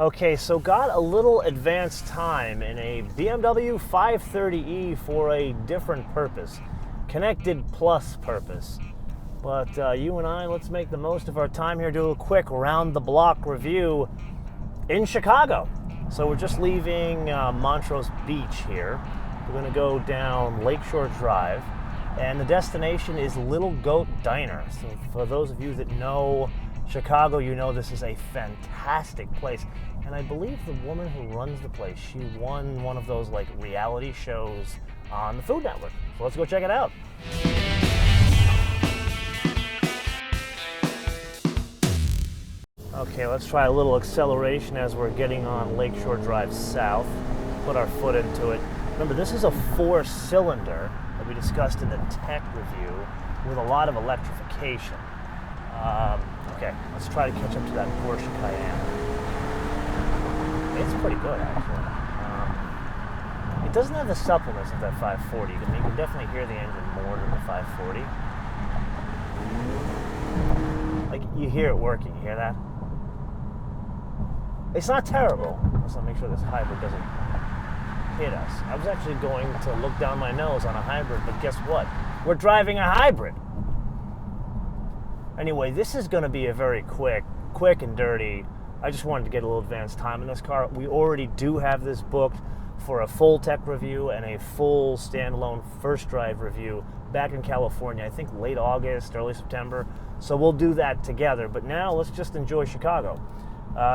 Okay, so got a little advanced time in a BMW 530e for a different purpose, connected plus purpose. But you and I, let's make the most of our time here, do a quick round-the-block review in Chicago. So we're just leaving Montrose Beach here. We're going to go down Lakeshore Drive, and the destination is Little Goat Diner. So for those of you that know Chicago, you know this is a fantastic place. And I believe the woman who runs the place, she won one of those like reality shows on the Food Network. So let's go check it out. Okay, let's try a little acceleration as we're getting on Lakeshore Drive South. Put our foot into it. Remember, this is a 4-cylinder that we discussed in the tech review with a lot of electrification. Okay, let's try to catch up to that Porsche Cayenne. It's pretty good, actually. It doesn't have the suppleness of that 540. You can definitely hear the engine more than the 540. Like, you hear it working. You hear that? It's not terrible. Let's make sure this hybrid doesn't hit us. I was actually going to look down my nose on a hybrid, but guess what? We're driving a hybrid. Anyway, this is going to be a very quick and dirty. I just wanted to get a little advanced time in this car. We already do have this booked for a full tech review and a full standalone first drive review back in California, I think late August, early September. So we'll do that together. But now let's just enjoy Chicago.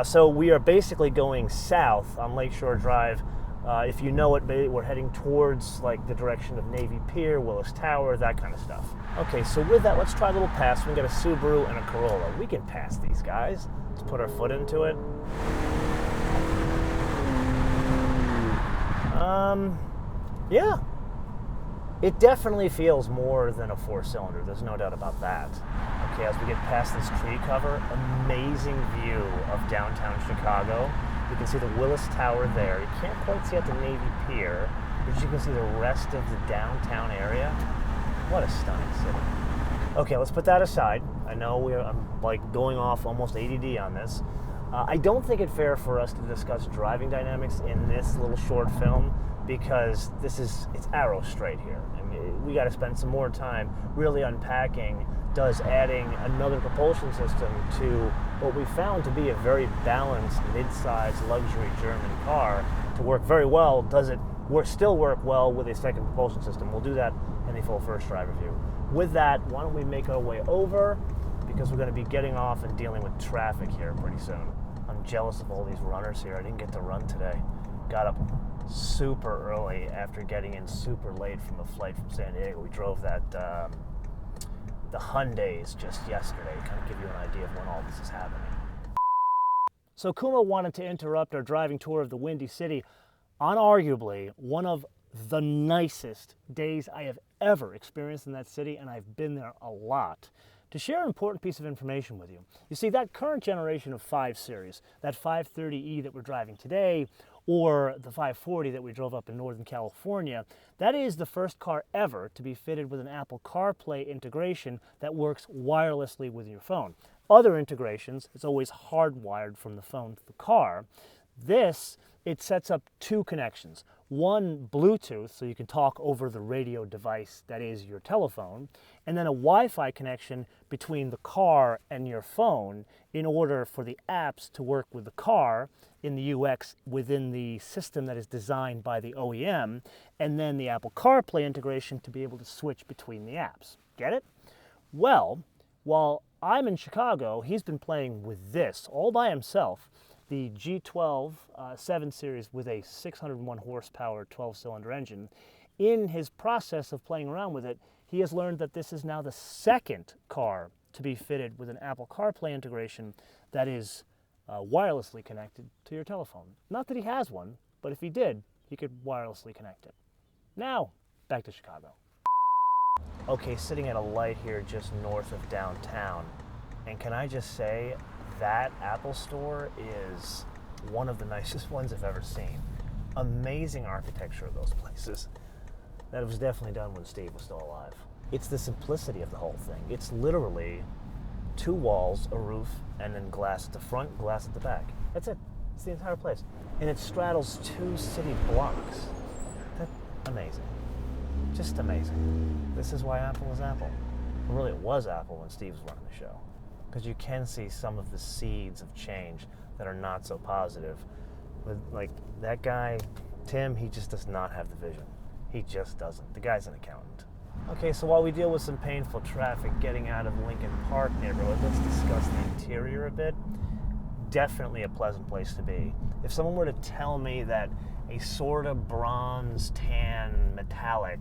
So we are basically going south on Lakeshore Drive. If you know it, we're heading towards like the direction of Navy Pier, Willis Tower, that kind of stuff. Okay, so with that, let's try a little pass. We got a Subaru and a Corolla. We can pass these guys. Let's put our foot into it. Yeah. It definitely feels more than a 4-cylinder. There's no doubt about that. Okay, as we get past this tree cover, amazing view of downtown Chicago. You can see the Willis Tower there. You can't quite see at the Navy Pier, but you can see the rest of the downtown area. What a stunning city. Okay, let's put that aside. I know I'm like going off almost ADD on this. I don't think it's fair for us to discuss driving dynamics in this little short film because it's arrow straight here. I mean, we got to spend some more time really unpacking does adding another propulsion system to what we found to be a very balanced mid-size luxury German car to work very well. Does it still work well with a second propulsion system? We'll do that in the full first drive review. With that, why don't we make our way over, because we're going to be getting off and dealing with traffic here pretty soon. I'm jealous of all these runners here. I didn't get to run today. Got up super early after getting in super late from a flight from San Diego. We drove that the Hyundais just yesterday, kind of give you an idea of when all this is happening. So Kuma wanted to interrupt our driving tour of the Windy City on arguably one of the nicest days I have ever experienced in that city, and I've been there a lot, to share an important piece of information with you. You see, that current generation of 5 Series, that 530e that we're driving today, or the 540 that we drove up in Northern California, that is the first car ever to be fitted with an Apple CarPlay integration that works wirelessly with your phone. Other integrations, it's always hardwired from the phone to the car. This, it sets up 2 connections. One, Bluetooth, so you can talk over the radio device that is your telephone, and then a Wi-Fi connection between the car and your phone in order for the apps to work with the car in the UX within the system that is designed by the OEM, and then the Apple CarPlay integration to be able to switch between the apps. Get it? Well, while I'm in Chicago, he's been playing with this all by himself, the G12 7 Series with a 601 horsepower 12-cylinder engine. In his process of playing around with it, he has learned that this is now the second car to be fitted with an Apple CarPlay integration that is wirelessly connected to your telephone. Not that he has one, but if he did, he could wirelessly connect it. Now, back to Chicago. Okay, sitting at a light here just north of downtown, and can I just say, that Apple store is one of the nicest ones I've ever seen. Amazing architecture of those places. That was definitely done when Steve was still alive. It's the simplicity of the whole thing. It's literally 2 walls, a roof, and then glass at the front, glass at the back. That's it. It's the entire place. And it straddles 2 city blocks. That's amazing. Just amazing. This is why Apple is Apple. Well, really, it was Apple when Steve was running the show. Because you can see some of the seeds of change that are not so positive. But like that guy, Tim, he just does not have the vision. He just doesn't. The guy's an accountant. Okay, so while we deal with some painful traffic getting out of Lincoln Park neighborhood, let's discuss the interior a bit. Definitely a pleasant place to be. If someone were to tell me that a sort of bronze tan metallic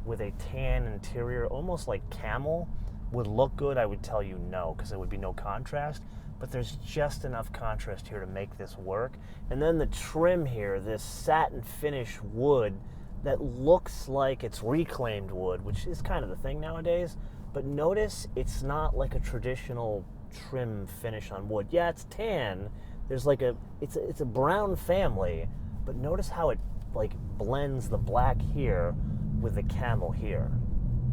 with a tan interior, almost like camel, would look good, I would tell you no, because there would be no contrast. But there's just enough contrast here to make this work. And then the trim here, this satin finish wood that looks like it's reclaimed wood, which is kind of the thing nowadays. But notice it's not like a traditional trim finish on wood. Yeah, it's tan. There's like it's a brown family, but notice how it like blends the black here with the camel here.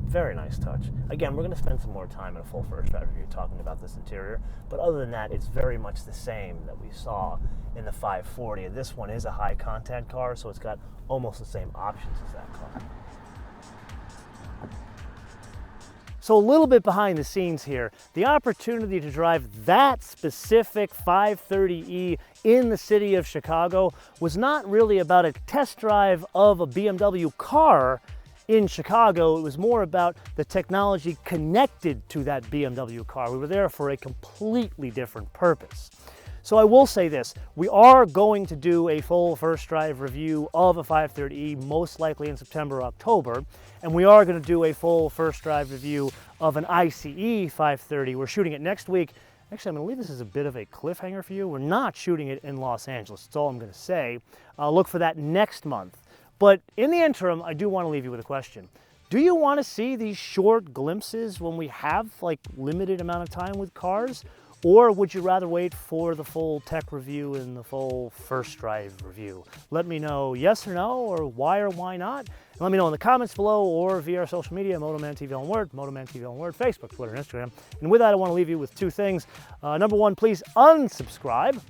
Very nice touch. Again, we're going to spend some more time in a full first drive review talking about this interior, but other than that, it's very much the same that we saw in the 540. And this one is a high content car, so it's got almost the same options as that car. So a little bit behind the scenes here, the opportunity to drive that specific 530e in the city of Chicago was not really about a test drive of a BMW car in Chicago. It was more about the technology connected to that BMW car. We were there for a completely different purpose. So I will say this, we are going to do a full first drive review of a 530e, most likely in September or October, and we are going to do a full first drive review of an ICE 530. We're shooting it next week. Actually, I'm going to leave this as a bit of a cliffhanger for you. We're not shooting it in Los Angeles, that's all I'm going to say. Look for that next month. But in the interim, I do want to leave you with a question. Do you want to see these short glimpses when we have like limited amount of time with cars? Or would you rather wait for the full tech review and the full first drive review? Let me know yes or no, or why not. And let me know in the comments below or via our social media, MotoManTV on Word, MotoManTV on Word, Facebook, Twitter, and Instagram. And with that, I want to leave you with 2 things. Number 1, please unsubscribe.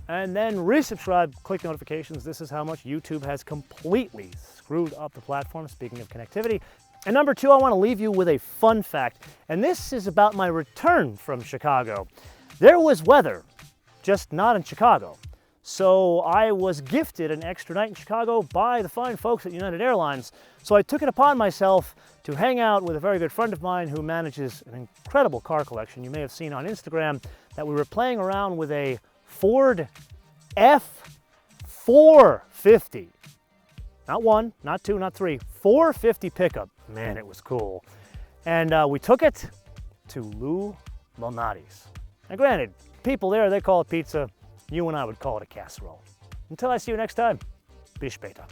And then resubscribe, click notifications. This is how much YouTube has completely screwed up the platform, speaking of connectivity. And number 2, I want to leave you with a fun fact. And this is about my return from Chicago. There was weather, just not in Chicago. So I was gifted an extra night in Chicago by the fine folks at United Airlines. So I took it upon myself to hang out with a very good friend of mine who manages an incredible car collection. You may have seen on Instagram that we were playing around with a Ford F450. Not 1, not 2, not 3, 450 pickup. Man, it was cool. And we took it to Lou Malnati's. Now granted, people there, they call it pizza. You and I would call it a casserole. Until I see you next time, bis später.